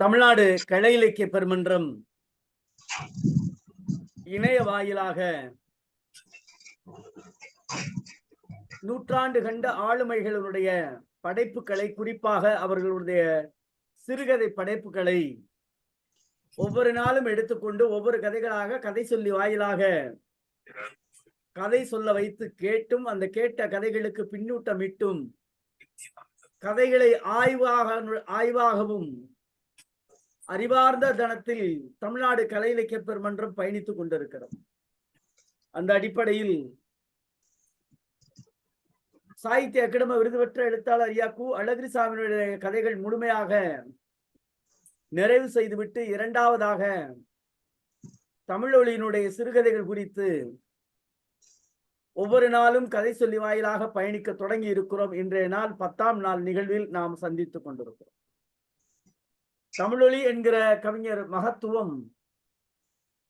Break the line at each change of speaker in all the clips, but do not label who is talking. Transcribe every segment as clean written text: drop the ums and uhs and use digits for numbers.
தமிழ்நாடு கலை இலக்கிய பெருமன்றம் இணைய வாயிலாக நூற்றாண்டு கண்ட ஆளுமைகளுடைய படைப்புகளை, குறிப்பாக அவர்களுடைய சிறுகதை படைப்புகளை ஒவ்வொரு நாளும் எடுத்துக்கொண்டு ஒவ்வொரு கதைகளாக கதை சொல்லி வாயிலாக கதை சொல்ல வைத்து கேட்டும், அந்த கேட்ட கதைகளுக்கு பின்னூட்டமிட்டும், கதைகளை ஆய்வாகவும் அறிவார்ந்த தனத்தில் தமிழ்நாடு கலை இலக்கிய பெருமன்றம் பயணித்துக் கொண்டிருக்கிறது. அந்த அடிப்படையில் சாகித்ய அகாடமி விருது பெற்ற எழுத்தாளர் ஐயா கு. அழகிரிசாமியினுடைய கதைகள் முழுமையாக நிறைவு செய்துவிட்டு, இரண்டாவதாக தமிழொலியினுடைய சிறுகதைகள் குறித்து ஒவ்வொரு நாளும் கதை சொல்லி வாயிலாக பயணிக்க தொடங்கி இருக்கிறோம். இன்றைய நாள் 10ஆம் நாள் நிகழ்வில் நாம் சந்தித்துக் கொண்டிருக்கிறோம். தமிழொலி என்கிற கவிஞர் மகத்துவம்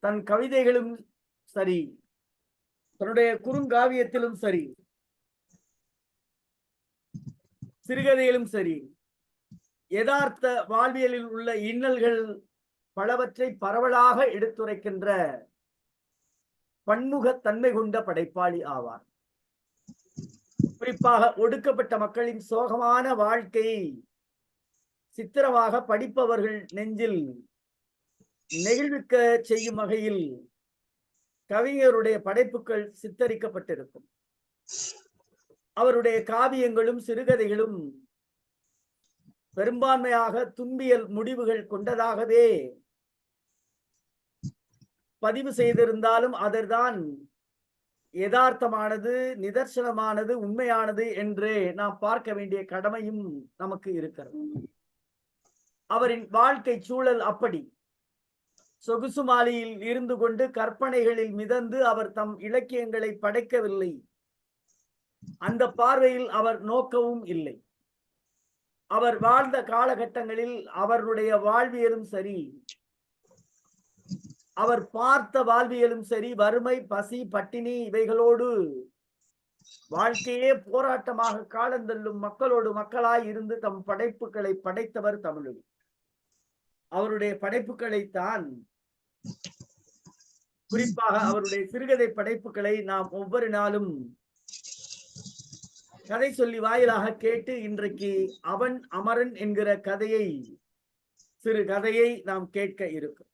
தன் கவிதைகளும் சரி, தன்னுடைய குறுங்காவியத்திலும் சரி, சிறுகதையிலும் சரி, யதார்த்த வாழ்வியலில் உள்ள இன்னல்கள் பலவற்றை பரவலாக எடுத்துரைக்கின்ற பன்முக தன்மை கொண்ட படைப்பாளி ஆவார். குறிப்பாக ஒடுக்கப்பட்ட மக்களின் சோகமான வாழ்க்கையை சித்திரமாக படிப்பவர்கள் நெஞ்சில் நெகிழ்விக்க செய்யும் வகையில் கவிஞருடைய படைப்புகள் சித்தரிக்கப்பட்டிருக்கும். அவருடைய காவியங்களும் சிறுகதைகளும் பெரும்பான்மையாக துன்பியல் முடிவுகள் கொண்டதாகவே பதிவு செய்திருந்தாலும், அதற்தான் யதார்த்தமானது, நிதர்சனமானது, உண்மையானது என்று நாம் பார்க்க வேண்டிய கடமையும் நமக்கு இருக்கிறது. அவரின் வாழ்க்கை சூழல் அப்படி. சொகுசு மாளிகையில் இருந்து கொண்டு கற்பனைகளில் மிதந்து அவர் தம் இலக்கியங்களை படைக்கவில்லை. அந்த பார்வையில் அவர் நோக்கவும் இல்லை. அவர் வாழ்ந்த காலகட்டங்களில் அவருடைய வாழ்வியலும் சரி, அவர் பார்த்த வாழ்வியலும் சரி, வறுமை, பசி, பட்டினி இவைகளோடு வாழ்க்கையே போராட்டமாக காலந்தள்ளும் மக்களோடு மக்களாய் இருந்து தம் படைப்புகளை படைத்தவர் தமிழொலி. அவருடைய படைப்புகளைத்தான், குறிப்பாக அவருடைய சிறுகதை படைப்புகளை நாம் ஒவ்வொரு நாளும் கதை சொல்லி வாயிலாக கேட்டு, இன்றைக்கு அவன் அமரன் என்கிற சிறு கதையை நாம் கேட்க இருக்கும்.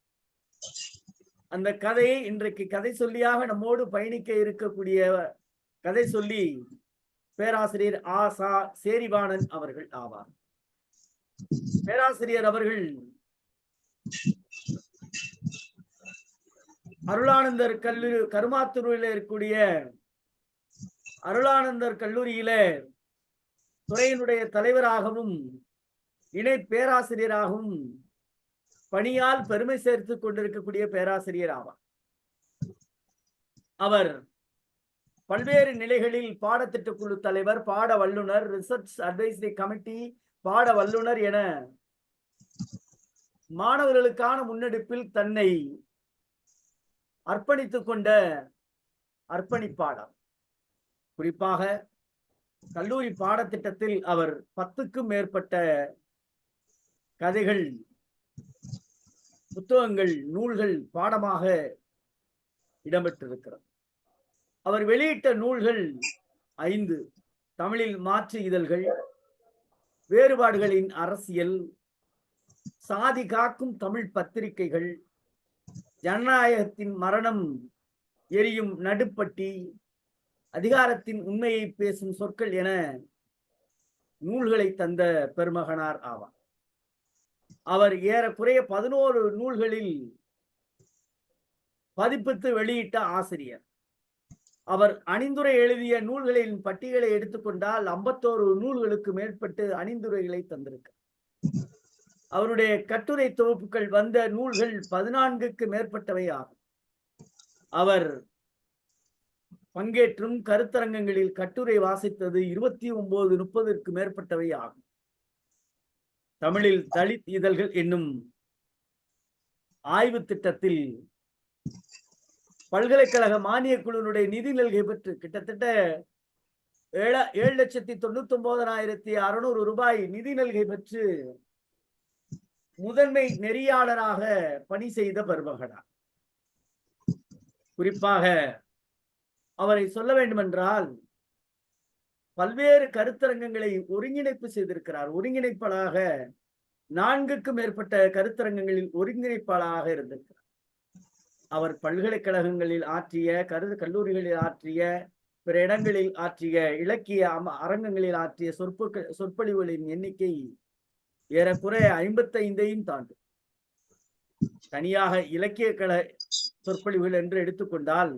அந்த கதையை இன்றைக்கு கதை சொல்லியாக நம்மோடு பயணிக்க இருக்கக்கூடிய கதை சொல்லி பேராசிரியர் ஆசா சேரிவாணன் அவர்கள் ஆவார். பேராசிரியர் அவர்கள் அருளானந்தர் கல்லூரி, கருமாத்தூரில் இருக்கக்கூடிய அருளானந்தர் கல்லூரியில துறையினுடைய தலைவராகவும் இணை பேராசிரியராகவும் பணியால் பெருமை சேர்த்துக் கொண்டிருக்கக்கூடிய பேராசிரியர் ஆவார். அவர் பல்வேறு நிலைகளில் பாடத்திட்ட குழு தலைவர், பாட வல்லுனர், ரிசர்ச் அட்வைசரி கமிட்டி பாட வல்லுனர் என மாணவர்களுக்கான முன்னெடுப்பில் தன்னை அர்ப்பணித்துக் கொண்ட அர்ப்பணிப்பாளர். குறிப்பாக கல்லூரி பாடத்திட்டத்தில் அவர் 10க்கும் மேற்பட்ட கதைகள், புத்தகங்கள், நூல்கள் பாடமாக இடம்பெற்றிருக்கிறது. அவர் வெளியிட்ட நூல்கள் 5: தமிழில் மாற்று இதழ்கள், வேறுபாடுகளின் அரசியல், சாதி காக்கும் தமிழ் பத்திரிகைகள், ஜனநாயகத்தின் மரணம் எரியும் நடுப்பட்டி, அதிகாரத்தின் உண்மையை பேசும் சொற்கள் என நூல்களை தந்த பெருமகனார் ஆவார். அவர் ஏறக்குறைய 11 நூல்களில் பதிப்பித்து வெளியிட்ட ஆசிரியர். அவர் அணிந்துரை எழுதிய நூல்களின் பட்டியலை எடுத்துக்கொண்டால் 51 நூல்களுக்கு மேற்பட்டு அணிந்துரைகளை தந்திருக்கிறார். அவருடைய கட்டுரை தொகுப்புகள் வந்த நூல்கள் 14க்கு மேற்பட்டவை ஆகும். அவர் பங்கேற்றும் கருத்தரங்கங்களில் கட்டுரை வாசித்தது 29-30ற்கு மேற்பட்டவை ஆகும். தமிழில் தலித் இதழ்கள் என்னும் ஆய்வு திட்டத்தில் பல்கலைக்கழக மானிய குழுவினுடைய நிதி நல்கை பெற்று கிட்டத்தட்ட 7,99,600 ரூபாய் நிதி நல்கை பெற்று முதன்மை நெறியாளராக பணி செய்த பர்வகனார். குறிப்பாக அவரை சொல்ல வேண்டுமென்றால் பல்வேறு கருத்தரங்கங்களை ஒருங்கிணைப்பு செய்திருக்கிறார். ஒருங்கிணைப்பாளராக 4க்கும் மேற்பட்ட கருத்தரங்கங்களில் ஒருங்கிணைப்பாளராக இருந்திருக்கிறார். அவர் பல்கலைக்கழகங்களில் ஆற்றிய, கல்லூரிகளில் ஆற்றிய, பிற இடங்களில் ஆற்றிய, இலக்கிய அரங்கங்களில் ஆற்றிய சொற்பொழிவுகளின் எண்ணிக்கை ஏறக்குறைய 55ஐயும் தாண்டும். தனியாக இலக்கிய சொற்பொழிவுகள் என்று எடுத்துக்கொண்டால்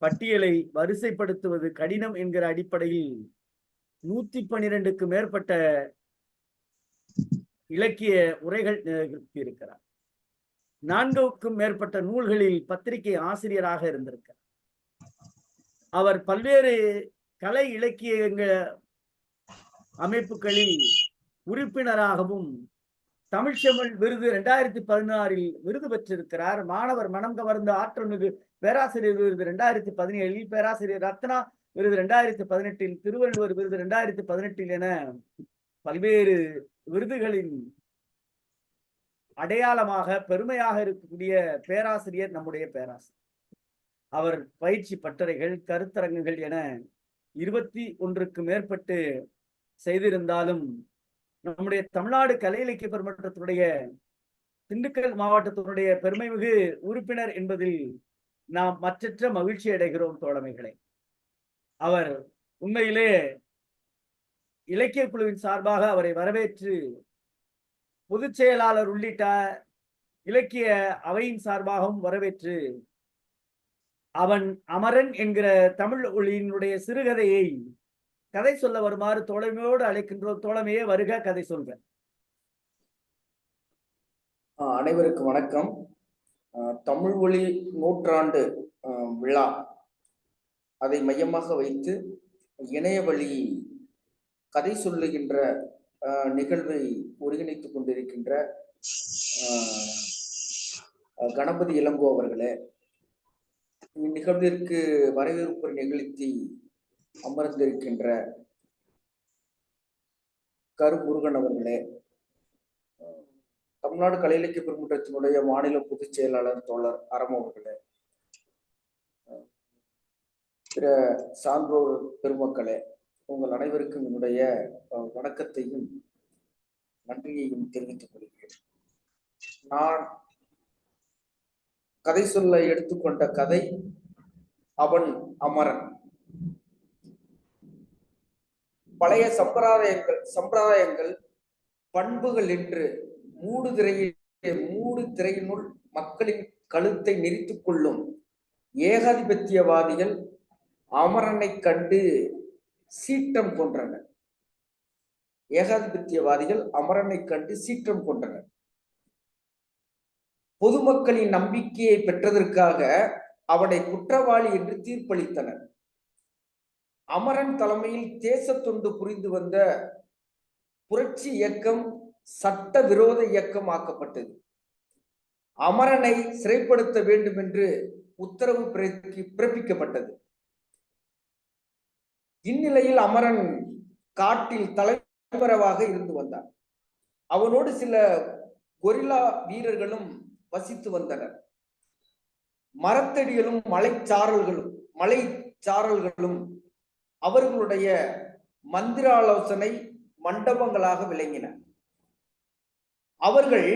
பட்டியலை வரிசைப்படுத்துவது கடினம் என்கிற அடிப்படையில் 112க்கு மேற்பட்ட இலக்கிய உரைகள் நிகழ்த்தியிருக்கிறார். 4க்கும் மேற்பட்ட நூல்களில் பத்திரிகை ஆசிரியராக இருந்திருக்கிறார். அவர் பல்வேறு கலை இலக்கிய அமைப்புகளில் உறுப்பினராகவும் தமிழ்ச்செம்மல் விருது 2016 விருது பெற்றிருக்கிறார். மாணவர் மனம் கவர்ந்த ஆற்றல் மிகு பேராசிரியர் விருது 2017, பேராசிரியர் ரத்னா விருது 2018, திருவள்ளுவர் விருது 2018 என பல்வேறு விருதுகளின் அடையாளமாக பெருமையாக இருக்கக்கூடிய பேராசிரியர் நம்முடைய பேராசிரியர். அவர் பயிற்சி பட்டறைகள், கருத்தரங்குகள் என 21க்கு மேற்பட்டு செய்திருந்தாலும் நம்முடைய தமிழ்நாடு கலை இலக்கிய பெருமன்றத்தினுடைய திண்டுக்கல் மாவட்டத்தினுடைய பெருமைமிகு உறுப்பினர் என்பதில் நாம் மற்றற்ற மகிழ்ச்சி அடைகிறோம் தோழமைகளை. அவர் உண்மையிலே இலக்கிய குழுவின் சார்பாக அவரை வரவேற்று பொதுச் செயலாளர் உள்ளிட்ட இலக்கிய அவையின் சார்பாகவும் வரவேற்று அவன் அமரன் என்கிற தமிழ் ஒளியினுடைய சிறுகதையை கதை சொல்ல வருமாறு தோழமையோடு அழைக்கின்றோம். தோழமையே வருக, கதை சொல்க.
அனைவருக்கும் வணக்கம். தமிழ் ஒளி 100 விழா அதை மையமாக வைத்து இணைய வழி கதை சொல்லுகின்ற நிகழ்வை ஒருங்கிணைத்துக் கொண்டிருக்கின்ற கணபதி இளங்கோ அவர்களே, இந்நிகழ்விற்கு வரவேற்பு நிகழ்த்தி அமர்ந்திருக்கின்ற கருமுருகன் அவர்களே, தமிழ்நாடு கலை இலக்கிய பெருமன்றத்தினுடைய மாநில பொதுச் செயலாளர் தோழர் அறம் அவர்களே, பிற சான்றோர் பெருமக்களே, உங்கள் அனைவருக்கும் என்னுடைய வணக்கத்தையும் நன்றியையும் தெரிவித்துக் கொள்கிறேன். நான் கதை சொல்ல எடுத்துக்கொண்ட கதை அவன் அமரன். பழைய சம்பிரதாயங்கள் பண்புகள் என்று மூடு திரையினுள் மக்களின் கழுத்தை நெரித்துக் கொள்ளும் ஏகாதிபத்தியவாதிகள் அமரனை கண்டு சீற்றம் கொன்றனர். ஏகாதிபத்தியவாதிகள் அமரனை கண்டு சீற்றம் கொண்டனர். பொதுமக்களின் நம்பிக்கையை பெற்றதற்காக அவனை குற்றவாளி என்று தீர்ப்பளித்தனர். அமரன் தலைமையில் தேச தொண்டு புரிந்து வந்த புரட்சி இயக்கம் சட்ட விரோத இயக்கம் ஆக்கப்பட்டது. அமரனை சிறைப்படுத்த வேண்டும் என்று உத்தரவு பிறப்பிக்கப்பட்டது. இந்நிலையில் அமரன் காட்டில் தலைவராக இருந்து வந்தார். அவனோடு சில கொரில்லா வீரர்களும் வசித்து வந்தனர். மரத்தடிகளும் மலைச்சாரல்களும் அவர்களுடைய மந்திராலோசனை மண்டபங்களாக விளங்கின. அவர்கள்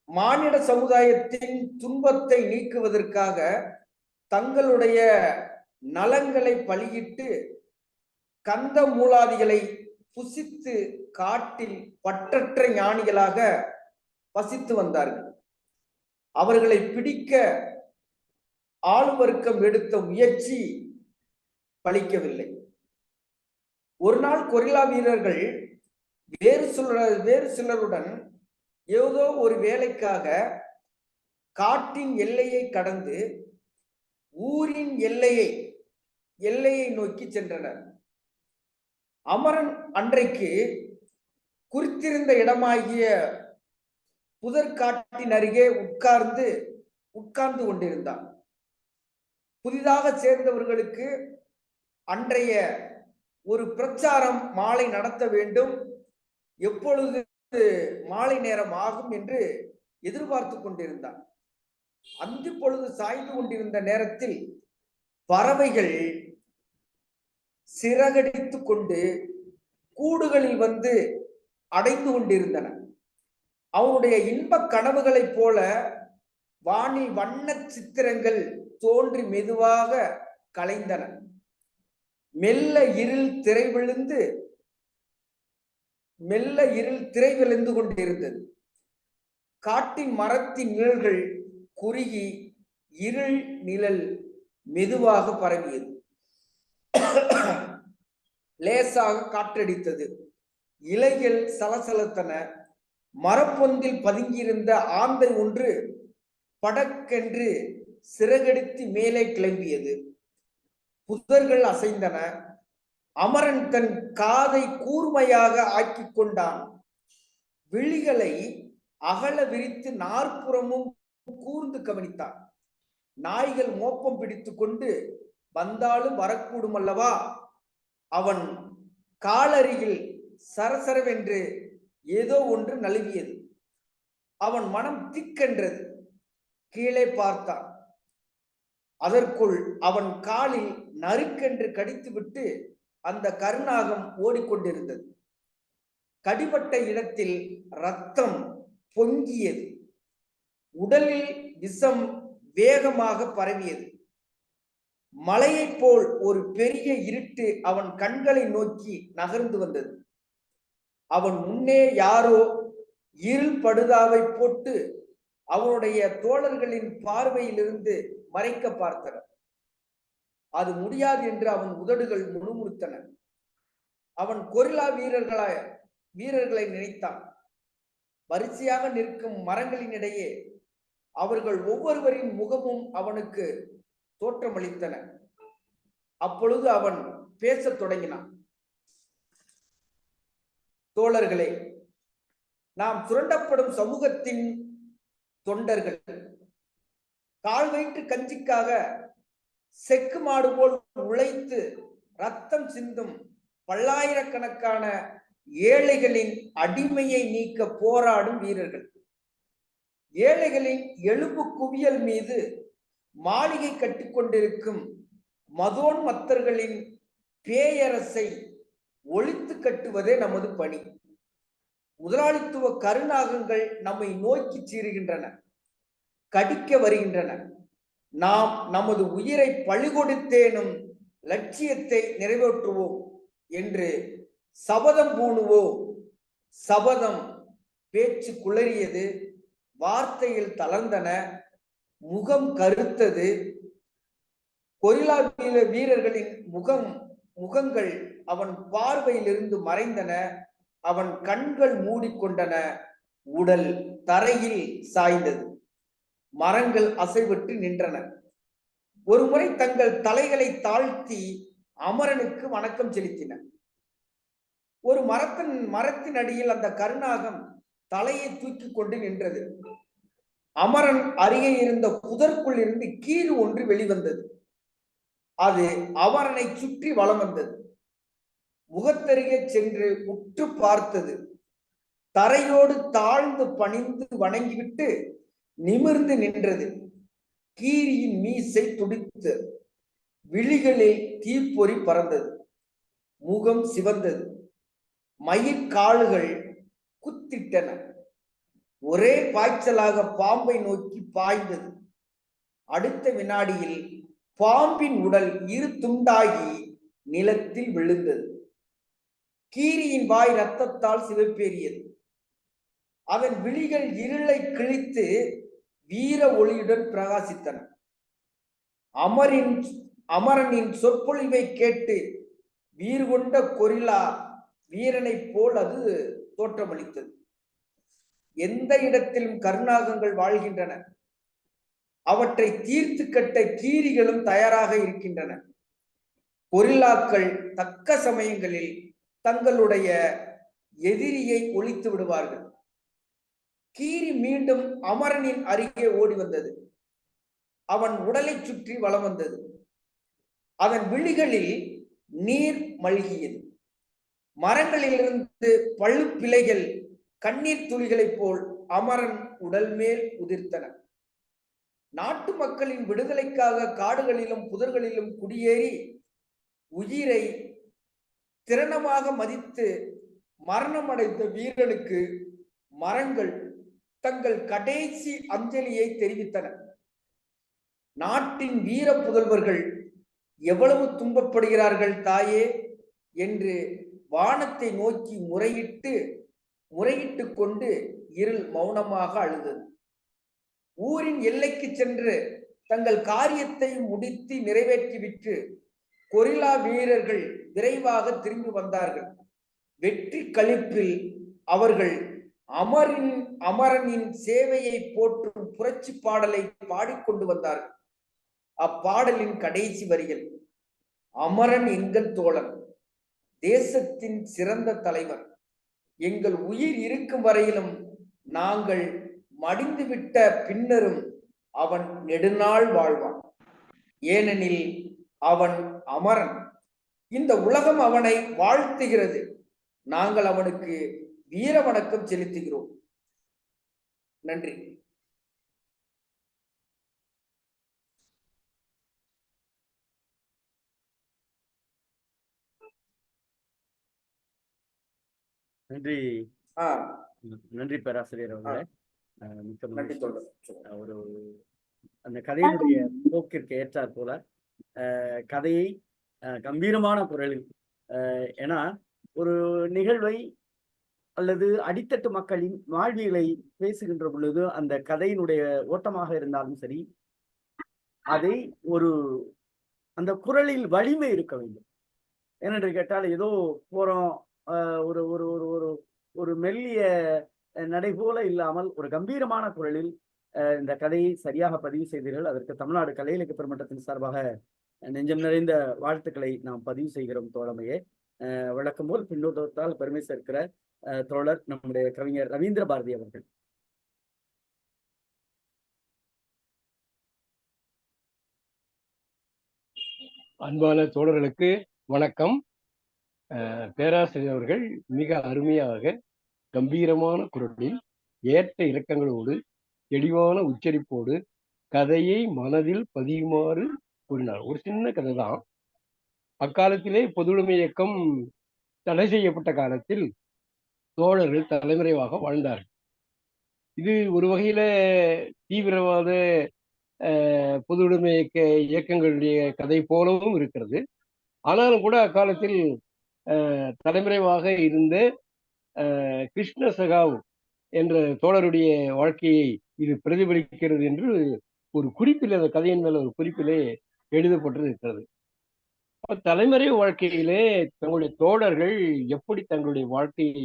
மானிட சமுதாயத்தின் துன்பத்தை நீக்குவதற்காக தங்களுடைய நலங்களை பலியிட்டு கந்த மூலாதிகளை புசித்து காட்டில் பற்றற்ற ஞானிகளாக வசித்து வந்தார்கள். அவர்களை பிடிக்க ஆளுவர்க்கம் எடுத்த முயற்சி பலிக்கவில்லை. ஒரு நாள் கொரில்லா வீரர்கள் வேறு சிலருடன் ஏதோ ஒரு வேலைக்காக காட்டின் எல்லையை கடந்து ஊரின் எல்லையை நோக்கி சென்றனர். அமரன் அன்றைக்கு குறித்திருந்த இடமாகிய புதற்காட்டின் அருகே உட்கார்ந்து கொண்டிருந்தான். புதிதாக சேர்ந்தவர்களுக்கு அன்றைய ஒரு பிரச்சாரம் மாலை நடத்த வேண்டும். எப்பொழுது மாலை நேரம் ஆகும் என்று எதிர்பார்த்து கொண்டிருந்தான். அந்தி பொழுது சாய்ந்து கொண்டிருந்த நேரத்தில் பறவைகள் சிறகடித்து கொண்டு கூடுகளில் வந்து அடைந்து கொண்டிருந்தன. அவனுடைய இன்ப கனவுகளைப் போல வானில் வண்ண சித்திரங்கள் தோன்றி மெதுவாக கலைந்தன. மெல்ல இருள் திரை விழுந்து கொண்டிருந்தது. காட்டின் மரத்தின் நிழல்கள் குறுகி இருள் நிழல் மெதுவாக பரவியது. லேசாக காற்றடித்தது. இலைகள் சலசலத்தன. மரப்பொந்தில் பதுங்கியிருந்த ஆந்தை ஒன்று படக்கென்று சிறகடித்து மேலே கிளம்பியது. புதர்கள் அசைந்தன. அமரன் தன் காதை கூர்மையாக ஆக்கிக் கொண்டான். விழிகளை அகல விரித்து நாற்புறமும் கூர்ந்து கவனித்தான். நாய்கள் மோப்பம் பிடித்து கொண்டு வந்தாலும் வரக்கூடும் அல்லவா? அவன் காலருகில் சரசரவென்று ஏதோ ஒன்று நழுவியது. அவன் மனம் திக்கென்றது. கீழே பார்த்தான். அதற்குள் அவன் காலில் நறுக்கென்று கடித்துவிட்டு அந்த கருநாகம் ஓடிக்கொண்டிருந்தது. கடிபட்ட இடத்தில் இரத்தம் பொங்கியது. உடலில் விஷம் வேகமாக பரவியது. மலையைப் போல் ஒரு பெரிய இருட்டு அவன் கண்களை நோக்கி நகர்ந்து வந்தது. அவன் முன்னே யாரோ இருள் படுதாவை போட்டு அவனுடைய தோழர்களின் பார்வையிலிருந்து மறைக்க பார்த்தனர். அது முடியாது என்று அவன் உதடுகள் முணுமுணுத்தன. அவன் கொரில்லா வீரர்களை நினைத்தான். வரிசையாக நிற்கும் மரங்களினிடையே அவர்கள் ஒவ்வொருவரின் முகமும் அவனுக்கு தோற்றமளித்தன. அப்பொழுது அவன் பேசத் தொடங்கினான். தோழர்களே, நாம் சுரண்டப்படும் சமூகத்தின் தொண்டர்கள். கால் வயிற்று கஞ்சிக்காக செக்கு மாடு போல் உழைத்து ரத்தம் சிந்தும் பல்லாயிரக்கணக்கான ஏழைகளின் அடிமையை நீக்க போராடும் வீரர்கள். ஏழைகளின் எலும்பு குவியல் மீது மாளிகை கட்டிக்கொண்டிருக்கும் மதோன்மத்தர்களின் பேயரசை ஒழித்து கட்டுவதே நமது பணி. முதலாளித்துவ கருநாகங்கள் நம்மை நோக்கி சீறுகின்றன, கடிக்க வருகின்றன. நாம் நமது உயிரை பழிகொடுத்தேனும் லட்சியத்தை நிறைவேற்றுவோம் என்று சபதம் பூணுவோம். சபதம் பேச்சு குளறியது, வார்த்தையில் தளர்ந்தன, முகம் கருத்தது. கொரில்லா வீரர்களின் முகங்கள் அவன் பார்வையிலிருந்து மறைந்தன. அவன் கண்கள் மூடிக்கொண்டன. உடல் தரையில் சாய்ந்தது. மரங்கள் அசைவிட்டு நின்றன. ஒரு முறை தங்கள் தலைகளை தாழ்த்தி அமரனுக்கு வணக்கம் செலுத்தின. ஒரு மரத்தின் அடியில் அந்த கருநாகம் தலையை தூக்கி கொண்டு நின்றது. அமரன் அருகே இருந்த புதற்குள் இருந்து கீறு ஒன்று வெளிவந்தது. அது அமரனை சுற்றி வலம் வந்தது. முகத்தருகே சென்று உற்று பார்த்தது. தரையோடு தாழ்ந்து பணிந்து வணங்கிவிட்டு நிமிர்ந்து நின்றது. கீரியின் மீசை துடித்து, விழிகளில் தீப்பொறி பறந்தது. முகம் சிவந்தது. மயிர்கால்கள் குத்திட்டன. ஒரே பாய்ச்சலாக பாம்பை நோக்கி பாய்ந்தது. அடுத்த வினாடியில் பாம்பின் உடல் இரு துண்டாகி நிலத்தில் விழுந்தது. கீரியின் வாய் இரத்தத்தால் சிவப்பேறியது. அவன் விழிகள் இருளை கிழித்து வீர ஒளியுடன் பிரகாசித்தன. அமரனின் சொற்பொழிவை கேட்டு வீறு கொண்ட கொரில்லா வீரனைப் போல் அது தோற்றமளித்தது. எந்த இடத்திலும் கருநாகங்கள் வாழ்கின்றன. அவற்றை தீர்த்து கட்ட கீரிகளும் தயாராக இருக்கின்றன. கொரில்லாக்கள் தக்க சமயங்களில் தங்களுடைய எதிரியை ஒழித்து விடுவார்கள். கீரி மீண்டும் அமரனின் அருகே ஓடி வந்தது. அவன் உடலை சுற்றி வலம் வந்தது. அதன் விழிகளில் நீர் மல்கியது. மரங்களிலிருந்து பழுப்பிலைகள் கண்ணீர் துளிகளைப் போல் அமரன் உடல் மேல் உதிர்த்தன. நாட்டு மக்களின் விடுதலைக்காக காடுகளிலும் புதர்களிலும் குடியேறி உயிரை திறனமாக மதித்து மரணமடைந்த வீரனுக்கு மரங்கள் தங்கள் கடைசி அஞ்சலியை தெரிவித்தன. நாட்டின் வீர புதல்வர்கள் எவ்வளவு துன்பப்படுகிறார்கள் தாயே என்று வானத்தை நோக்கி முறையிட்டு கொண்டு இருள் மௌனமாக அழுதது. ஊரின் எல்லைக்கு சென்று தங்கள் காரியத்தை முடித்து நிறைவேற்றிவிட்டு கொரில்லா வீரர்கள் விரைவாக திரும்பி வந்தார்கள். வெற்றி களிப்பில் அவர்கள் அமரனின் சேவையை போற்றும் புரட்சி பாடலை பாடிக்கொண்டு வந்தார்கள். அப்பாடலின் கடைசி வரிகள்: அமரன் எங்கள் தோழன், தேசத்தின் சிறந்த தலைவர், எங்கள் உயிர் இருக்கும் வரையிலும் நாங்கள் மடிந்துவிட்ட பின்னரும் அவன் நெடுநாள் வாழ்வான், ஏனெனில் அவன் அமரன். இந்த உலகம் அவனை வாழ்த்துகிறது, நாங்கள் அவனுக்கு வீர வணக்கம் செலுத்துகிறோம். நன்றி.
நன்றி. நன்றி பேராசிரியர் அவர்களே.
நன்றி.
ஒரு அந்த கதையினுடைய போக்கிற்கு ஏற்றாற் போல கதையை கம்பீரமான குரலில், ஏன்னா ஒரு நிகழ்வை அல்லது அடித்தட்டு மக்களின் வாழ்வியலை பேசுகின்ற பொழுது அந்த கதையினுடைய ஓட்டமாக இருந்தாலும் சரி, அதை அந்த குரலில் வலிமை இருக்க வேண்டும். ஏனென்று கேட்டால் ஏதோ போறோம் ஒரு ஒரு ஒரு ஒரு ஒரு மெல்லிய நடை போல இல்லாமல் ஒரு கம்பீரமான குரலில் இந்த கதையை சரியாக பதிவு செய்தீர்கள். அதற்கு தமிழ்நாடு கலை இலக்கிய பெருமன்றத்தின் சார்பாக நெஞ்சம் நிறைந்த வாழ்த்துக்களை நாம் பதிவு செய்கிறோம் தோழமையே. வழக்கம் போல் பின்னோட்டத்தால் பெருமை சேர்க்கிற தோழர் நம்முடைய கவிஞர் ரவீந்திர பாரதி அவர்கள்.
அன்பான தோழர்களுக்கு வணக்கம். பேராசிரியர் அவர்கள் மிக அருமையாக கம்பீரமான குரலில் ஏற்ற இலக்கங்களோடு தெளிவான உச்சரிப்போடு கதையை மனதில் பதியுமாறு கூறினார். ஒரு சின்ன கதை தான். அக்காலத்திலே பொதுவுடைமை இயக்கம் தடை செய்யப்பட்ட காலத்தில் தோழர்கள் தலைமறைவாக வாழ்ந்தார்கள். இது ஒரு வகையில தீவிரவாத பொதுவுடைமை இயக்கங்களுடைய கதை போலவும் இருக்கிறது. ஆனாலும் கூட அக்காலத்தில் தலைமறைவாக இருந்த கிருஷ்ண சகாவ் என்ற தோழருடைய வாழ்க்கையை இது பிரதிபலிக்கிறது என்று ஒரு குறிப்பில், அந்த கதையின் மேல ஒரு குறிப்பிலே எழுதப்பட்டு இருக்கிறது. தலைமறைவு வாழ்க்கையிலே தங்களுடைய தோழர்கள் எப்படி தங்களுடைய வாழ்க்கையை,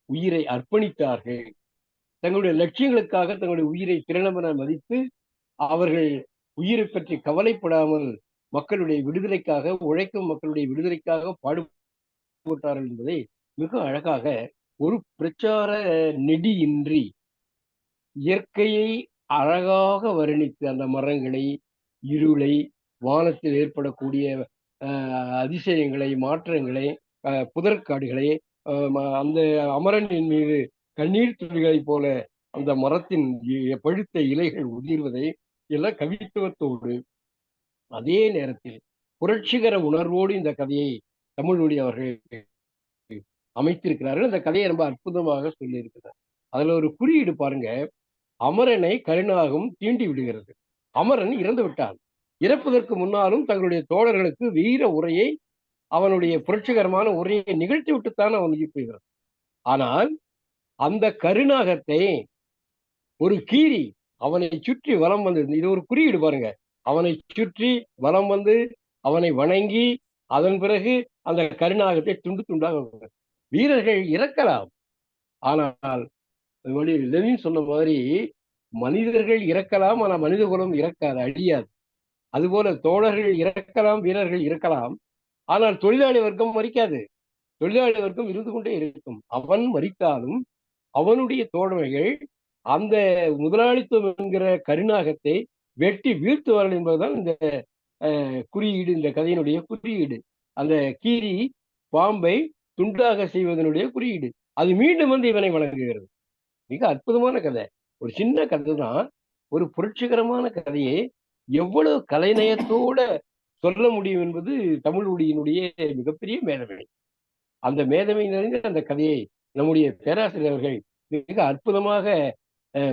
உயிரை அர்ப்பணித்தார்கள், தங்களுடைய லட்சியங்களுக்காக தங்களுடைய உயிரை திறனமென மதித்து அவர்கள் உயிரை பற்றி கவலைப்படாமல் மக்களுடைய விடுதலைக்காக, உழைக்கும் மக்களுடைய விடுதலைக்காக பாடுபட்டார்கள் என்பதை மிக அழகாக ஒரு பிரச்சார நெடியின்றி இயற்கையை அழகாக வர்ணித்து, அந்த மரங்களை, இருளை, வானத்தில் ஏற்படக்கூடிய அதிசயங்களை, மாற்றங்களை, புதற்காடுகளை, அந்த அமரனின் மீது கண்ணீர் துளிகளைப் போல அந்த மரத்தின் பழுத்த இலைகள் உதிர்வதை எல்லாம் கவித்துவத்தோடு, அதே நேரத்தில் புரட்சிகர உணர்வோடு இந்த கதையை தமிழ்மொழி அவர்கள் அமைத்திருக்கிறார்கள். அந்த கதையை ரொம்ப அற்புதமாக சொல்லியிருக்கிறார். அதுல ஒரு குறியீடு பாருங்க. அமரனை கருணாகம் தீண்டி விடுகிறது. அமரன் இறந்து விட்டான். இறப்பதற்கு முன்னாலும் தங்களுடைய தோழர்களுக்கு வீர உரையை, அவனுடைய புரட்சிகரமான உரையை நிகழ்த்தி விட்டுத்தான் அவன் உயிர்ப்புகிறான். ஆனால் அந்த கருணாகத்தை ஒரு கீரி அவனை சுற்றி வலம் வந்து, இது ஒரு குறியீடு பாருங்க, அவனை சுற்றி வலம் வந்து அவனை வணங்கி அதன் பிறகு அந்த கருணாகத்தை துண்டு துண்டாக. வீரர்கள் இறக்கலாம், ஆனால் லெனின் சொன்ன மாதிரி மனிதர்கள் இறக்கலாம், ஆனால் மனித குலம் இறக்காது, அழியாது. அதுபோல தோழர்கள் இறக்கலாம், வீரர்கள் இருக்கலாம், ஆனால் தொழிலாளி வர்க்கம் மறிக்காது. தொழிலாளி வர்க்கம் இருந்து கொண்டே இருக்கும். அவன் மறித்தாலும் அவனுடைய தோழமைகள் அந்த முதலாளித்துவம் என்கிற கருணாகத்தை வெட்டி வீழ்த்துவார்கள் என்பதுதான் இந்த குறியீடு, இந்த கதையினுடைய குறியீடு. அந்த கீரி பாம்பை துண்டாக செய்வதனுடைய குறியீடு. அது மீண்டும் வந்து இவனை வழங்குகிறது. மிக அற்புதமான கதை. ஒரு சின்ன கதை தான். ஒரு புரட்சிகரமான கதையை எவ்வளவு கலைநயத்தோட சொல்ல முடியும் என்பது தமிழ் மொழியினுடைய மிகப்பெரிய மேதமை. அந்த மேதமை நிறைந்த அந்த கதையை நம்முடைய பேராசிரியர் அவர்கள் மிக அற்புதமாக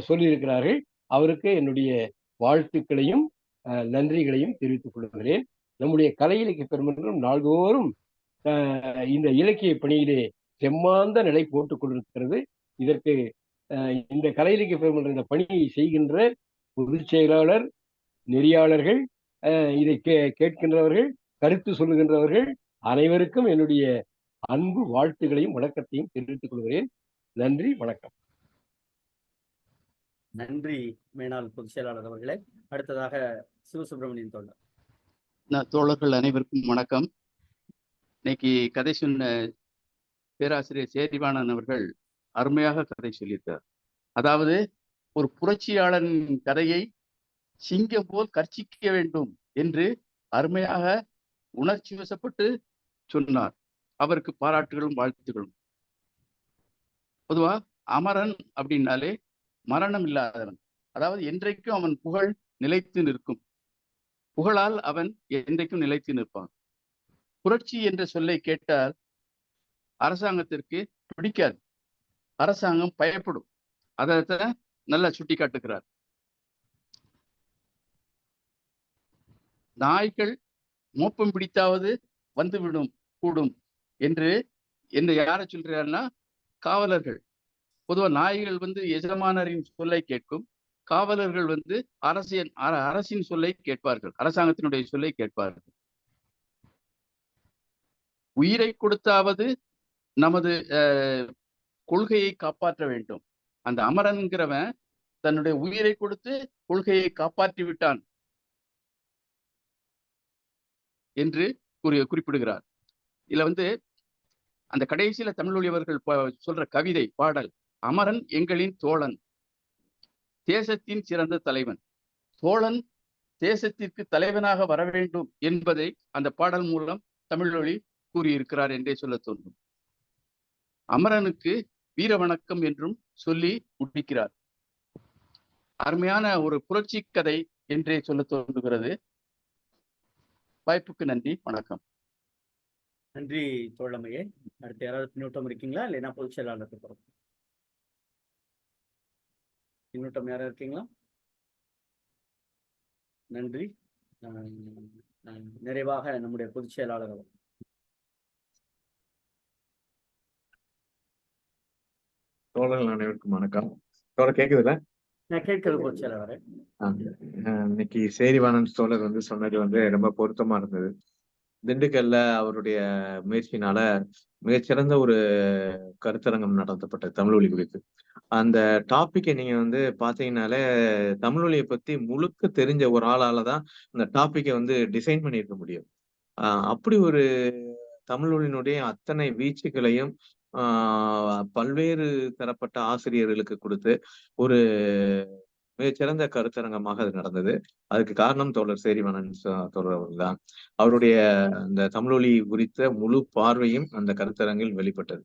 சொல்லியிருக்கிறார்கள். அவருக்கு என்னுடைய வாழ்த்துக்களையும் நன்றிகளையும் தெரிவித்துக் கொள்கிறேன். நம்முடைய கலை இலக்கிய பெருமன்றம் நாள்தோறும் இந்த இலக்கிய பணியிலே செம்மாந்த நிலை போட்டுக் கொண்டிருக்கிறது. இதற்கு இந்த கலை இலக்கிய பெருமன்றம் இந்த பணியை செய்கின்ற பொதுச் செயலாளர், நெறியாளர்கள், இதை கேட்கின்றவர்கள், கருத்து சொல்லுகின்றவர்கள் அனைவருக்கும் என்னுடைய அன்பு வாழ்த்துகளையும் வணக்கத்தையும் தெரிவித்துக் கொள்கிறேன். நன்றி, வணக்கம்.
நன்றி மேனாள் பொதுச் செயலாளர் அவர்களே. அடுத்ததாக சிவசுப்பிரமணியன் தோழர்.
தோழர்கள் அனைவருக்கும் வணக்கம். இன்னைக்கு கதை சொன்ன பேராசிரியர் சேரிவாணன் அவர்கள் அருமையாக கதை சொல்லியிருக்கார். அதாவது ஒரு புரட்சியாளரின் கதையை சிங்கம் போல் கர்ச்சிக்க வேண்டும் என்று அருமையாக உணர்ச்சி வசப்பட்டு சொன்னார். அவருக்கு பாராட்டுகளும் வாழ்த்துகளும். பொதுவா அமரன் அப்படின்னாலே மரணம் இல்லாதவன், அதாவது என்றைக்கும் அவன் புகழ் நிலைத்து நிற்கும், புகழால் அவன் என்றைக்கும் நிலைத்து நிற்பான். புரட்சி என்ற சொல்லை கேட்டால் அரசாங்கத்திற்கு பிடிக்காது, அரசாங்கம் பயப்படும். அதைத்தான் நல்லா சுட்டி காட்டுகிறார். நாய்கள் மோப்பம் பிடித்தாவது வந்துவிடும் கூடும் என்று யாரை சொல்றாருன்னா காவலர்கள். பொதுவாக நாய்கள் எஜமானரின் சொல்லை கேட்கும், காவலர்கள் அரசின் சொல்லை கேட்பார்கள், அரசாங்கத்தினுடைய சொல்லை கேட்பார்கள். உயிரை கொடுத்தாவது நமது கொள்கையை காப்பாற்ற வேண்டும். அந்த அமரன்கிறவன் தன்னுடைய உயிரை கொடுத்து கொள்கையை காப்பாற்றி விட்டான் என்று குறிப்பிடுகிறார். இதுல அந்த கடைசியில தமிழ் மொழியவர்கள் சொல்ற கவிதை பாடல், அமரன் எங்களின் தோழன், தேசத்தின் சிறந்த தலைவன். தோழன் தேசத்திற்கு தலைவனாக வர வேண்டும் என்பதை அந்த பாடல் மூலம் தமிழ்மொழி கூறியிருக்கிறார் என்றே சொல்ல தோன்றும். அமரனுக்கு வீர வணக்கம் என்றும் சொல்லி முடிக்கிறார். அருமையான ஒரு புரட்சி கதை என்றே சொல்ல தோன்றுகிறது. வாய்ப்புக்கு நன்றி, வணக்கம்.
நன்றி தோழமையே. அடுத்து யாராவது பின்னூட்டம் இருக்கீங்களா? இல்லைன்னா பொதுச் செயலாளருக்கு போறோம். பின்னூட்டம் யாராவது இருக்கீங்களா? நன்றி. நிறைவாக நம்முடைய பொதுச் செயலாளர் அவர்.
தோழர்கள் அனைவருக்கும் வணக்கம். தோழர் கேக்குதுல்ல?
கேட்கிறது பொதுச் செயலாளர்.
இன்னைக்கு சேரிவாணன் தோழர் சொன்னது ரொம்ப பொருத்தமா இருந்தது. திண்டுக்கல்ல அவருடைய முயற்சியினால மிகச்சிறந்த ஒரு கருத்தரங்கம் நடத்தப்பட்ட தமிழ் மொழி குறித்து. அந்த டாபிக்கை நீங்க பாத்தீங்கன்னாலே தமிழ் மொழியை பத்தி முழுக்க தெரிஞ்ச ஒரு ஆளாலதான் அந்த டாபிக்கை டிசைன் பண்ணியிருக்க முடியும். அப்படி ஒரு தமிழ் மொழியினுடைய அத்தனை வீச்சுகளையும் பல்வேறு தரப்பட்ட ஆசிரியர்களுக்கு கொடுத்து ஒரு மிகச்சிறந்த கருத்தரங்கமாக அது நடந்தது. அதுக்கு காரணம் தோழர் சேரிவாணன் தோழர் அவர்கள் தான். அவருடைய அந்த தமிழொலி குறித்த முழு பார்வையும் அந்த கருத்தரங்கில் வெளிப்பட்டது.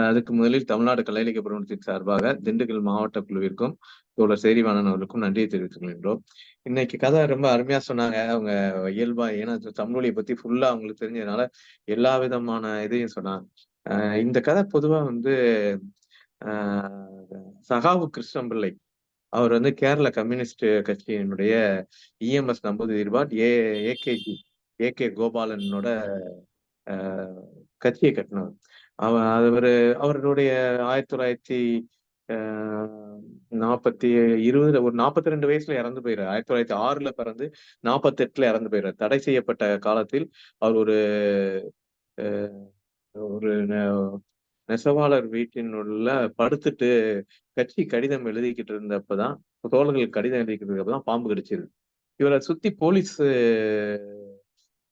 அதுக்கு முதலில் தமிழ்நாடு கலை இலக்கிய பெருமன்றத்தின் சார்பாக திண்டுக்கல் மாவட்ட குழுவிற்கும் தோழர் சேரிவாணன் அவர்களுக்கும் நன்றியை தெரிவித்துக் கொள்கின்றோம். இன்னைக்கு கதை ரொம்ப அருமையா சொன்னாங்க. அவங்க இயல்பா, ஏன்னா தமிழொலியை பத்தி ஃபுல்லா அவங்களுக்கு தெரிஞ்சதுனால எல்லா விதமான இதையும் சொன்னாங்க. இந்த கதை பொதுவா சகாவு கிருஷ்ணம்பிள்ளை அவர் கேரள கம்யூனிஸ்ட் கட்சியினுடைய இஎம்எஸ் நம்பூதிரிபாட் ஏகே கோபாலனோட கட்சியை கட்டினவர். அவருடைய 1920 ஒரு 42 வயசுல இறந்து போயிறார். 1906 பிறந்து 48 இறந்து போயிறார். தடை செய்யப்பட்ட காலத்தில் அவர் ஒரு நெசவாளர் வீட்டின் உள்ள படுத்துட்டு கட்சி கடிதம் எழுதிக்கிட்டு இருந்தப்பதான், தோழர்கள் கடிதம் எழுதிக்கிட்டு இருந்தப்பதான் பாம்பு கடிச்சிருது. இவரை சுத்தி போலீஸ்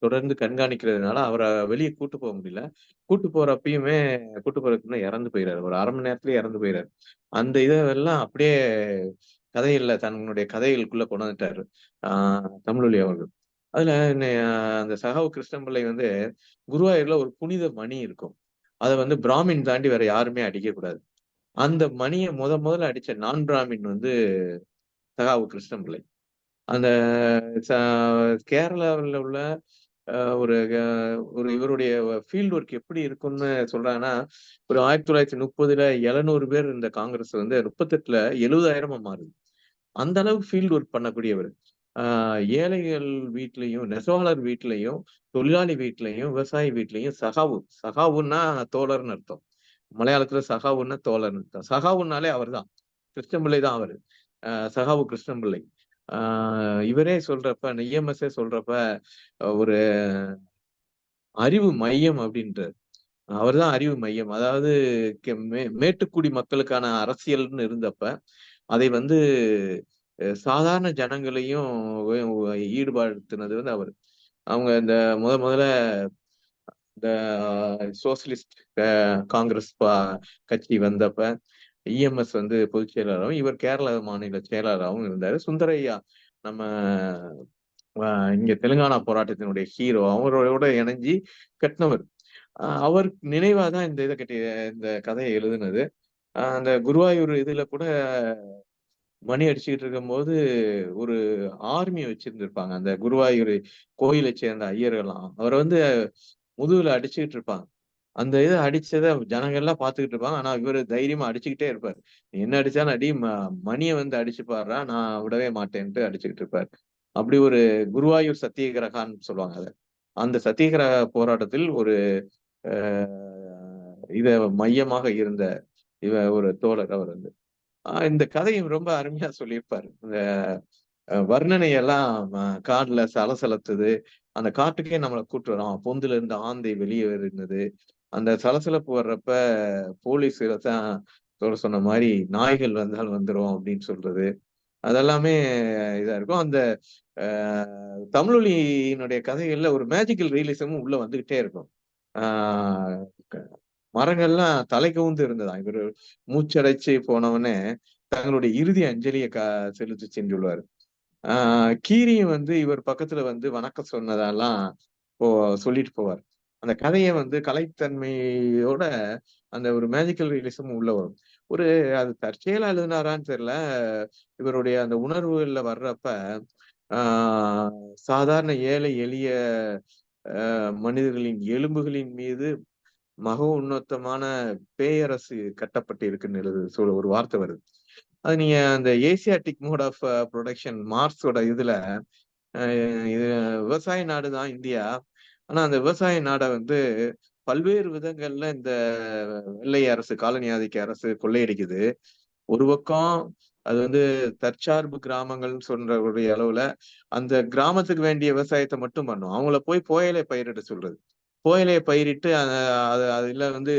தொடர்ந்து கண்காணிக்கிறதுனால அவரை வெளியே கூட்டு போக முடியல. கூட்டு போறதுக்குள்ள இறந்து போயிறாரு. ஒரு அரை மணி நேரத்திலேயே இறந்து போயிறாரு. அந்த இதெல்லாம் அப்படியே கதையில தன்னுடைய கதைகளுக்குள்ள கொண்டு வந்துட்டாரு தமிழொலி அவர்கள். அதுல அந்த சகாவு கிருஷ்ணம்பிள்ளை குருவாயூர்ல ஒரு புனித மணி இருக்கும். அதை பிராமின் தாண்டி வேற யாருமே அடிக்க கூடாது. அந்த மணியை முதல்ல அடிச்ச நான் பிராமின் வந்து சகாவு கிருஷ்ணபிள்ளை. அந்த கேரளாவில் உள்ள ஒரு இவருடைய ஃபீல்டு ஒர்க் எப்படி இருக்கும்னு சொல்றாங்கன்னா, ஒரு 1930 700 பேர் இந்த காங்கிரஸ் வந்து 38 70,000 மாறுது. அந்த அளவுக்கு ஃபீல்டு ஒர்க் பண்ணக்கூடியவர். ஏழைகள் வீட்லயும், நெசவாளர் வீட்லயும், தொழிலாளி வீட்லயும், விவசாயி வீட்லயும் சகாவுன்னா தோழர்னு அர்த்தம். மலையாளத்துல சகாவுன்னா தோழர்னு அர்த்தம். சகாவுன்னாலே அவர்தான். கிருஷ்ணபிள்ளை தான் அவரு. சகாவு கிருஷ்ணபிள்ளை. இவரே சொல்றப்ப, இஎம்எஸ்ஏ சொல்றப்ப ஒரு அறிவு மையம் அப்படின்றார். அவர்தான் அறிவு மையம். அதாவது மேட்டுக்குடி மக்களுக்கான அரசியல்னு இருந்தப்ப அதை வந்து சாதாரண ஜனங்களையும் ஈடுபடுத்தினது வந்து அவர். அவங்க இந்த முதல்ல இந்த சோசியலிஸ்ட் காங்கிரஸ் கட்சி வந்தப்ப இஎம்எஸ் வந்து பொதுச் செயலாளராகவும், இவர் கேரள மாநில செயலாளராகவும் இருந்தாரு. சுந்தரையா நம்ம இங்க தெலுங்கானா போராட்டத்தினுடைய ஹீரோ, அவரோட இணைஞ்சி கட்டினவர். அவர் நினைவாதான் இந்த கதையை எழுதுனது. அந்த குருவாயூர் இதுல கூட மணி அடிச்சுக்கிட்டு இருக்கும்போது ஒரு ஆர்மி வச்சிருந்திருப்பாங்க. அந்த குருவாயூர் கோயிலை சேர்ந்த ஐயர்கள்லாம் அவரை வந்து முதுகுல அடிச்சுக்கிட்டு இருப்பாங்க. அந்த இதை அடிச்சதை ஜனங்க எல்லாம் பாத்துக்கிட்டு இருப்பாங்க. ஆனா இவரு தைரியமா அடிச்சுக்கிட்டே இருப்பாரு. என்ன அடிச்சாலும் அடி, மணியை வந்து அடிச்சு பாடுறா, நான் விடவே மாட்டேன்ட்டு அடிச்சுக்கிட்டு இருப்பாரு. அப்படி ஒரு குருவாயூர் சத்தியகிரகான்னு சொல்லுவாங்க அத. அந்த சத்தியகிரக போராட்டத்தில் ஒரு இத மையமாக இருந்த ஒரு தோழர் அவர் வந்து. இந்த கதையும் ரொம்ப அருமையா சொல்லியிருப்பாரு. இந்த வர்ணனை எல்லாம் காடுல சலசலத்துது, அந்த காட்டுக்கே நம்மளை கூட்டு வரோம். பொந்துல இருந்து ஆந்தை வெளியே இருந்தது. அந்த சலசலப்பு வர்றப்ப போலீஸ் தான் சொன்ன மாதிரி நாய்கள் வந்தால் வந்துரும் அப்படின்னு சொல்றது, அதெல்லாமே இதா இருக்கும். அந்த தமிழொலியினுடைய கதைகள்ல ஒரு மேஜிக்கல் ரியலிசமும் உள்ள வந்துகிட்டே இருக்கும். மரங்கள்லாம் தலை கவுந்து இருந்ததா. இவர் மூச்சடைச்சு போனவனே தங்களுடைய இறுதி அஞ்சலியை செலுத்தி சென்றுள்ளார். கீரியும் வந்து இவர் பக்கத்துல வந்து வணக்கம் சொன்னதெல்லாம் சொல்லிட்டு போவார். அந்த கதையை வந்து கலைத்தன்மையோட அந்த ஒரு மேஜிக்கல் ரியலிசம் உள்ள வரும். அது தற்செயலா எழுதினாரான்னு தெரியல. இவருடைய அந்த உணர்வுகள்ல வர்றப்ப சாதாரண ஏழை எளிய மனிதர்களின் எலும்புகளின் மீது மக உன்னதமான பேயரசு கட்டப்பட்டு இருக்குன்னு ஒரு வார்த்தை வருது. அது நீங்க அந்த ஏசியாட்டிக் மோட் ஆஃப் ப்ரொடக்ஷன் மார்க்ஸோட இதுல இது விவசாய நாடு தான் இந்தியா. ஆனா அந்த விவசாய நாடை வந்து பல்வேறு விதங்கள்ல இந்த வெள்ளை அரசு, காலனி ஆதிக்க அரசு கொள்ளையடிக்குது. ஒரு பக்கம் அது வந்து தற்சார்பு கிராமங்கள்னு சொல்றக்கூடிய அளவுல அந்த கிராமத்துக்கு வேண்டிய விவசாயத்தை மட்டும் பண்ணும். அவங்கள போய் புயலை பயிரிட சொல்றது. புயலையை பயிரிட்டு அதுல வந்து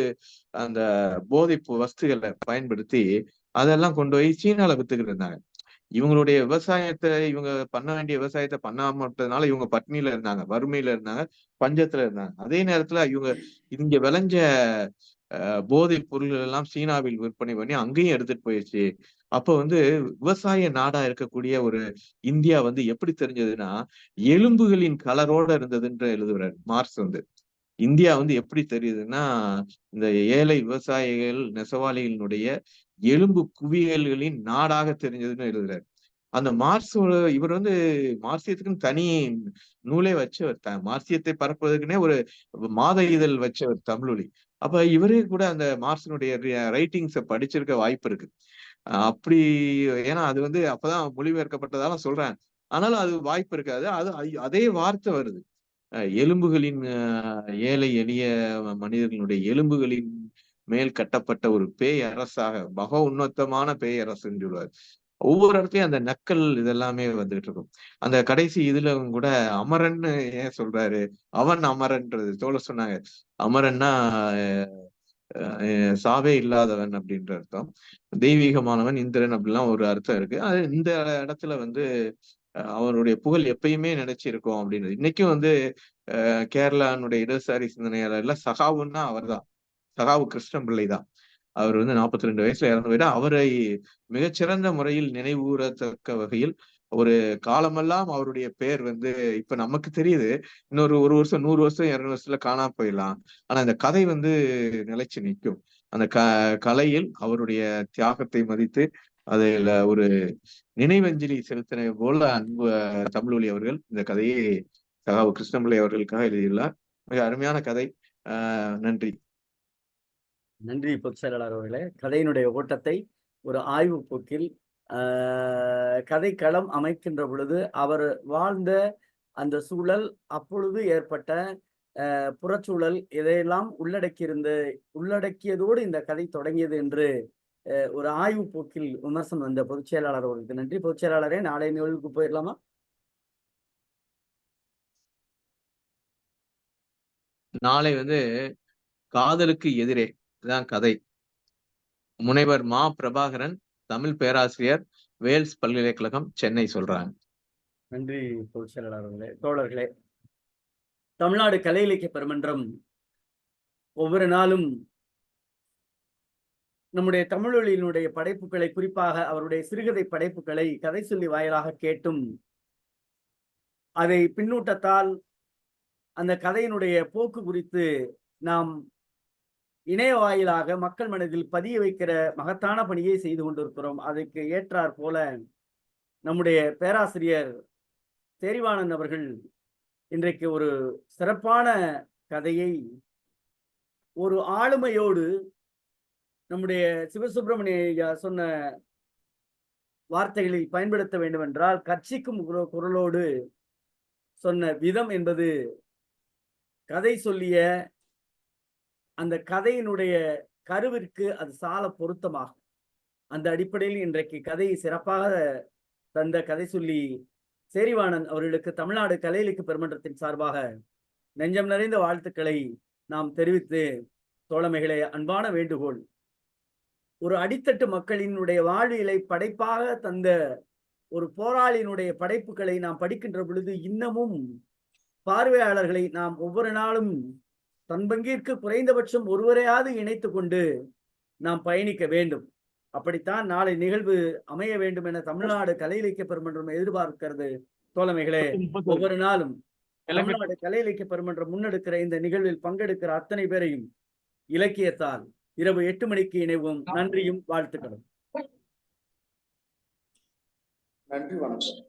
அந்த போதைப்பு வஸ்துகளை பயன்படுத்தி அதெல்லாம் கொண்டு போய் சீனால வித்துக்கிட்டு இருந்தாங்க. இவங்களுடைய விவசாயத்தை இவங்க பண்ண வேண்டிய விவசாயத்தை பண்ணாமட்டதுனால இவங்க பட்னியில இருந்தாங்க, வறுமையில இருந்தாங்க, பஞ்சத்துல இருந்தாங்க. அதே நேரத்துல இவங்க இங்க விளைஞ்ச போதைப் பொருள்கள் எல்லாம் சீனாவில் விற்பனை பண்ணி அங்கேயும் எடுத்துட்டு போயிடுச்சு. அப்ப வந்து விவசாய நாடா இருக்கக்கூடிய ஒரு இந்தியா வந்து எப்படி தெரிஞ்சதுன்னா, எலும்புகளின் கலரோட இருந்ததுன்ற எழுதுறாரு மார்க்ஸ் வந்து. இந்தியா வந்து எப்படி தெரியுதுன்னா, இந்த ஏழை விவசாயிகள், நெசவாளிகளினுடைய எலும்பு குவியல்களின் நாடாக தெரிஞ்சதுன்னு எழுதுறாரு. அந்த இவர் வந்து மார்க்சியத்துக்குன்னு தனி நூலே வச்சவர். மார்க்சியத்தை பரப்புவதற்குனே ஒரு மாத இதழ் வச்சவர் தமிழொலி. அப்ப இவரே கூட அந்த மார்க்சினுடைய ரைட்டிங்ஸை படிச்சிருக்க வாய்ப்பு இருக்கு. அப்படி ஏன்னா அது வந்து அப்பதான் மொழிபெயர்க்கப்பட்டதால சொல்றேன். ஆனாலும் அது வாய்ப்பு இருக்காது. அதே வார்த்தை வருது. எலும்புகளின் ஏழை எளிய மனிதர்களுடைய எலும்புகளின் மேல் கட்டப்பட்ட ஒரு பேய் அரசாக, மக உன்னதமான பேய் அரசுன்னு சொல்லுவார். ஒவ்வொரு இடத்துலயும் அந்த நக்கல் இதெல்லாமே வந்துகிட்டு இருக்கும். அந்த கடைசி இதுல கூட அமரன்னு ஏன் சொல்றாரு, அவன் அமரன்றது தோழர் சொன்னாங்க. அமரன்னா சாவே இல்லாதவன் அப்படின்ற அர்த்தம். தெய்வீகமானவன், இந்திரன் அப்படிலாம் ஒரு அர்த்தம் இருக்கு. அது இந்த இடத்துல வந்து அவருடைய புகழ் எப்பயுமே நினைச்சிருக்கோம் அப்படின்னு. இன்னைக்கும் வந்து கேரளானுடைய இடதுசாரி சிந்தனையாளர்ல சகாவுன்னா அவர் தான். சகாவு கிருஷ்ணபிள்ளை தான். அவர் வந்து 42 வயசுல இறந்து போயிட்டா. அவரை மிகச்சிறந்த முறையில் நினைவுகூரத்தக்க வகையில் ஒரு காலமெல்லாம் அவருடைய பெயர் வந்து இப்ப நமக்கு தெரியுது. இன்னொரு 1 வருஷம், 100 வருஷம், 200 வருஷத்துல காணாம போயிடலாம். ஆனா இந்த கதை வந்து நிலைச்சு நிற்கும். அந்த கலையில் அவருடைய தியாகத்தை மதித்து அதில் ஒரு நினைவஞ்சலி செலுத்தின போல அன்பு தமிழொலி அவர்கள் இந்த கதையை சகாவு கிருஷ்ணபிள்ளை அவர்களுக்காக எழுதியுள்ளார். மிக அருமையான கதை. நன்றி.
நன்றி பொதுச் செயலாளர் அவர்களே. கதையினுடைய ஓட்டத்தை ஒரு ஆய்வு போக்கில் கதைக்களம் அமைக்கின்ற பொழுது அவர் வாழ்ந்த அந்த சூழல், அப்பொழுது ஏற்பட்ட புறச்சூழல், இதையெல்லாம் உள்ளடக்கியதோடு இந்த கதை தொடங்கியது என்று ஒரு ஆய்வு போக்கில் விமர்சனம் வந்த பொதுச் செயலாளர் அவர்களுக்கு நன்றி. பொதுச் செயலாளரே, நாளைய நிகழ்வுக்கு போயிடலாமா?
நாளை காதலுக்கு எதிரே தான் கதை. முனைவர் மா பிரபாகரன், தமிழ் பேராசிரியர், வேல்ஸ் பல்கலைக்கழகம், சென்னை சொல்றாங்க.
நன்றி பொதுச் செயலாளர் அவர்களே. தோழர்களே, தமிழ்நாடு கலை இலக்கிய பெருமன்றம் ஒவ்வொரு நாளும் நம்முடைய தமிழொலியினுடைய படைப்புகளை, குறிப்பாக அவருடைய சிறுகதை படைப்புகளை கதை சொல்லி வாயிலாக கேட்டும், அதை பின்னூட்டத்தால் அந்த கதையினுடைய போக்கு குறித்து நாம் இணைய வாயிலாக மக்கள் மனதில் பதிய வைக்கிற மகத்தான பணியை செய்து கொண்டிருக்கிறோம். அதுக்கு ஏற்றாற் போல நம்முடைய பேராசிரியர் சேரிவாணன் அவர்கள் இன்றைக்கு ஒரு சிறப்பான கதையை ஒரு ஆளுமையோடு, நம்முடைய சிவசுப்பிரமணிய சொன்ன வார்த்தைகளில் பயன்படுத்த வேண்டும் என்றால், கட்சிக்கும் குரலோடு சொன்ன விதம் என்பது கதை சொல்லிய அந்த கதையினுடைய கருவிற்கு அது சால பொருத்தமாகும். அந்த அடிப்படையில் இன்றைக்கு கதையை சிறப்பாக தந்த கதை சொல்லி சேரிவாணன் அவர்களுக்கு தமிழ்நாடு கலை இலக்கிய பெருமன்றத்தின் சார்பாக நெஞ்சம் நிறைந்த வாழ்த்துக்களை நாம் தெரிவித்து, தோழமைகளே, அன்பான வேண்டுகோள், ஒரு அடித்தட்டு மக்களினுடைய வாழ்வியலை படைப்பாக தந்த ஒரு போராளியினுடைய படைப்புகளை நாம் படிக்கின்ற பொழுது இன்னமும் பார்வையாளர்களை நாம் ஒவ்வொரு நாளும் தன் பங்கிற்கு குறைந்தபட்சம் ஒருவரையாவது இணைத்து கொண்டு நாம் பயணிக்க வேண்டும். அப்படித்தான் நாளை நிகழ்வு அமைய வேண்டும் என தமிழ்நாடு கலை இலக்கிய பெருமன்றம் எதிர்பார்க்கிறது. தோழமைகளே, ஒவ்வொரு நாளும் தமிழ்நாடு கலை இலக்கிய பெருமன்றம் முன்னெடுக்கிற இந்த நிகழ்வில் பங்கெடுக்கிற அத்தனை பேரையும் இலக்கியத்தால் இரவு 8 மணிக்கு இணைவோம். நன்றியும் வாழ்த்துக்களும்.
நன்றி, வணக்கம்.